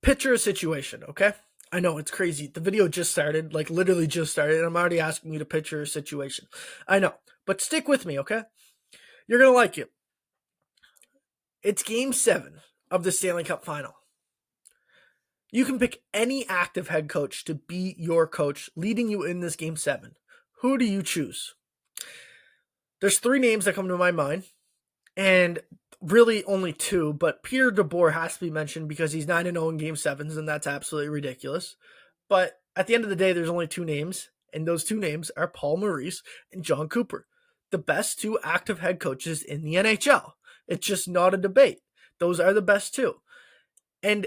Picture a situation, okay? I know it's crazy. The video just started, like literally just started, and I'm already asking you to picture a situation. I know, but stick with me, okay? You're gonna like it. It's game 7 of the Stanley Cup Final. You can pick any active head coach to be your coach, leading you in this game 7. Who do you choose? There's 3 names that come to my mind, and really only 2, but Peter DeBoer has to be mentioned because he's 9-0 in game 7s, and that's absolutely ridiculous. But at the end of the day, there's only 2 names, and those 2 names are Paul Maurice and John Cooper, the best 2 active head coaches in the NHL. It's just not a debate. Those are the best 2. And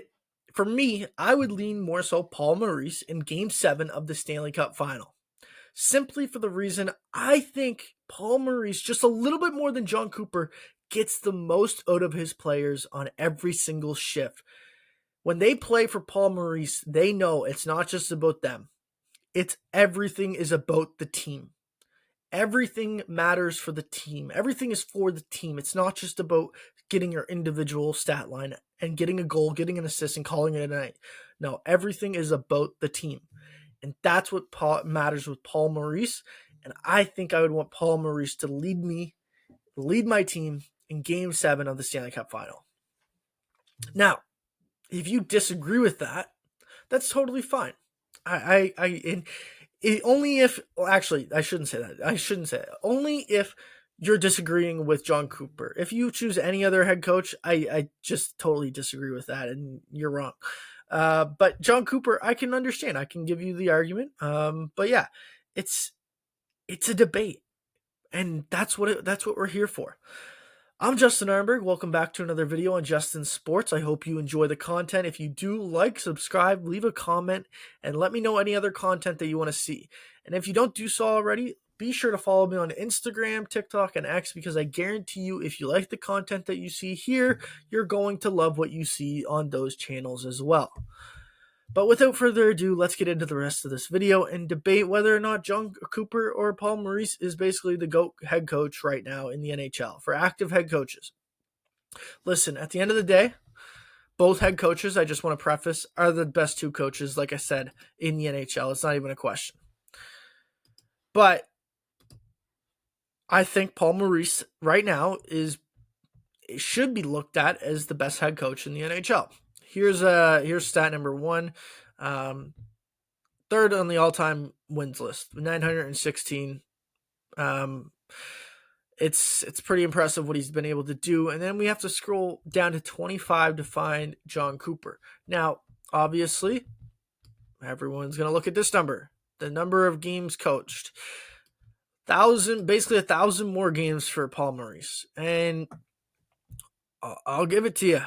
for me, I would lean more so Paul Maurice in game 7 of the Stanley Cup Final. Simply for the reason I think Paul Maurice, just a little bit more than John Cooper, gets the most out of his players on every single shift. When they play for Paul Maurice, they know it's not just about them. It's everything is about the team. Everything matters for the team. Everything is for the team. It's not just about getting your individual stat line and getting a goal, getting an assist, and calling it a night. No, everything is about the team. And that's what matters with Paul Maurice. And I think I would want Paul Maurice to lead my team in Game 7 of the Stanley Cup Final. Now, if you disagree with that, that's totally fine. Only if, well, actually, I shouldn't say that. I shouldn't say it. Only if you're disagreeing with John Cooper. If you choose any other head coach, I just totally disagree with that, and you're wrong. But John Cooper, I can understand. I can give you the argument. But yeah, it's a debate, and that's what we're here for. I'm Justin Arnberg. Welcome back to another video on Justin Sports. I hope you enjoy the content. If you do, like, subscribe, leave a comment, and let me know any other content that you want to see. And if you don't do so already, be sure to follow me on Instagram, TikTok, and X, because I guarantee you, if you like the content that you see here, you're going to love what you see on those channels as well. But without further ado, let's get into the rest of this video and debate whether or not John Cooper or Paul Maurice is basically the GOAT head coach right now in the NHL for active head coaches. Listen, at the end of the day, both head coaches, I just want to preface, are the best 2 coaches, like I said, in the NHL. It's not even a question. But I think Paul Maurice right now should be looked at as the best head coach in the NHL. Here's stat number 1. 3rd on the all-time wins list, 916. It's pretty impressive what he's been able to do. And then we have to scroll down to 25 to find John Cooper. Now, obviously, everyone's going to look at this number, the number of games coached. Basically 1,000 more games for Paul Maurice. And I'll give it to you.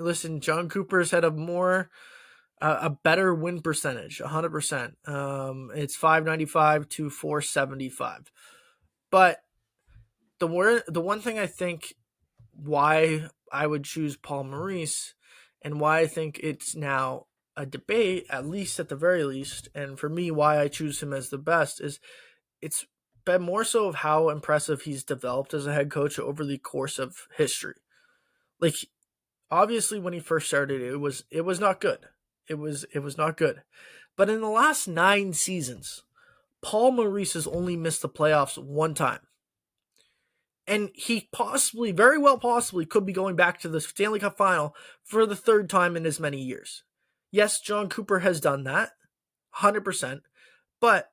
Listen, John Cooper's had a better win percentage, 100%. It's 595 to 475. But the one thing I think why I would choose Paul Maurice and why I think it's now a debate, at least at the very least, and for me, why I choose him as the best is it's been more so of how impressive he's developed as a head coach over the course of history. Like, obviously, when he first started, it was not good. It was not good. But in the last 9 seasons, Paul Maurice has only missed the playoffs 1 time. And he very well possibly could be going back to the Stanley Cup Final for the 3rd time in as many years. Yes, John Cooper has done that, 100%. But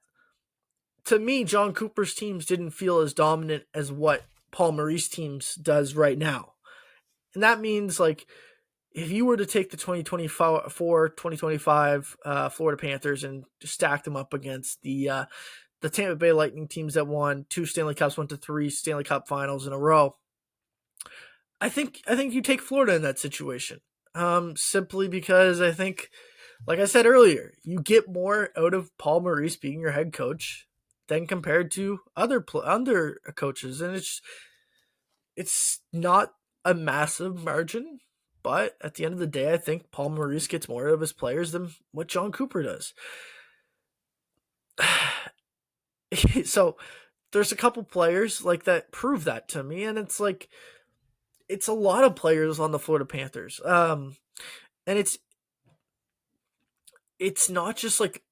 to me, John Cooper's teams didn't feel as dominant as what Paul Maurice teams does right now. And that means, like, if you were to take the 2024-2025 Florida Panthers and stack them up against the Tampa Bay Lightning teams that won 2 Stanley Cups, went to 3 Stanley Cup Finals in a row, I think you take Florida in that situation. Simply because I think, like I said earlier, you get more out of Paul Maurice being your head coach than compared to other coaches, and it's not a massive margin, but at the end of the day, I think Paul Maurice gets more out of his players than what John Cooper does. So there's a couple players like that prove that to me, and it's a lot of players on the Florida Panthers. And it's not just like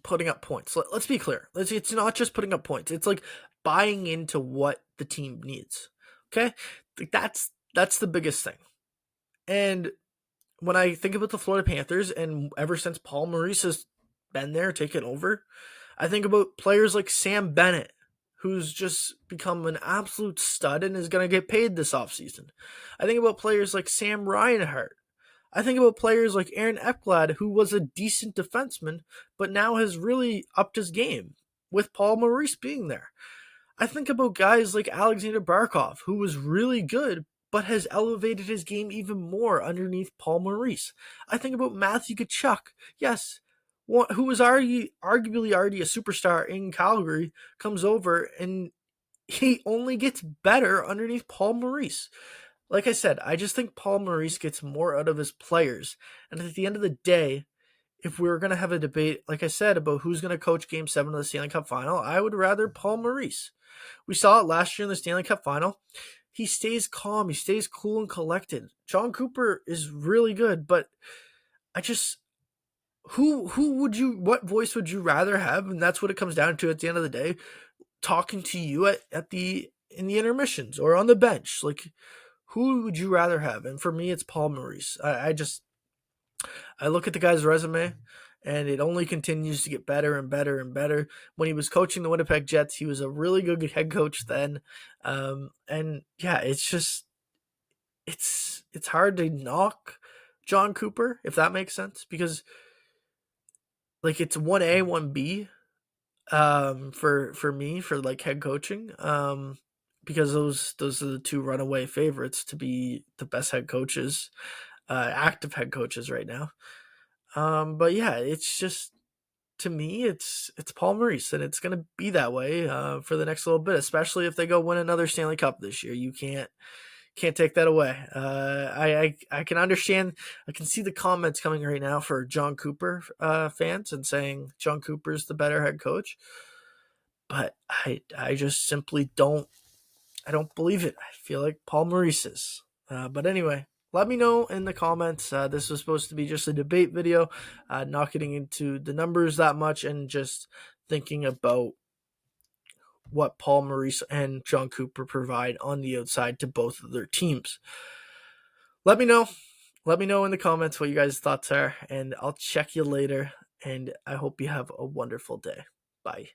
putting up points. Let's be clear. It's not just putting up points. It's like buying into what the team needs. Okay, like that's the biggest thing. And when I think about the Florida Panthers, and ever since Paul Maurice has been there, taken over, I think about players like Sam Bennett, who's just become an absolute stud and is going to get paid this offseason. I think about players like Sam Reinhart. I think about players like Aaron Ekblad, who was a decent defenseman, but now has really upped his game with Paul Maurice being there. I think about guys like Alexander Barkov, who was really good, but has elevated his game even more underneath Paul Maurice. I think about Matthew Tkachuk, yes, who was arguably already a superstar in Calgary, comes over and he only gets better underneath Paul Maurice. Like I said, I just think Paul Maurice gets more out of his players. And at the end of the day, if we were going to have a debate, like I said, about who's going to coach Game 7 of the Stanley Cup Final, I would rather Paul Maurice. We saw it last year in the Stanley Cup Final. He stays calm. He stays cool and collected. John Cooper is really good, but I just what voice would you rather have? And that's what it comes down to at the end of the day. Talking to you in the intermissions or on the bench. Like, who would you rather have? And for me, it's Paul Maurice. I look at the guy's resume, and it only continues to get better and better and better. When he was coaching the Winnipeg Jets, he was a really good head coach then. And yeah, it's hard to knock John Cooper, if that makes sense, because like it's 1A, 1B for me for like head coaching. Because those are the two runaway favorites to be the best head coaches, active head coaches right now. But yeah, it's just, to me, it's Paul Maurice, and it's gonna be that way for the next little bit, especially if they go win another Stanley Cup this year. You can't take that away. I can understand. I can see the comments coming right now for John Cooper fans and saying John Cooper's the better head coach, but I just simply don't. I don't believe it. I feel like Paul Maurice is. But anyway, let me know in the comments. This was supposed to be just a debate video, not getting into the numbers that much, and just thinking about what Paul Maurice and John Cooper provide on the outside to both of their teams. Let me know. Let me know in the comments what you guys' thoughts are, and I'll check you later. And I hope you have a wonderful day. Bye.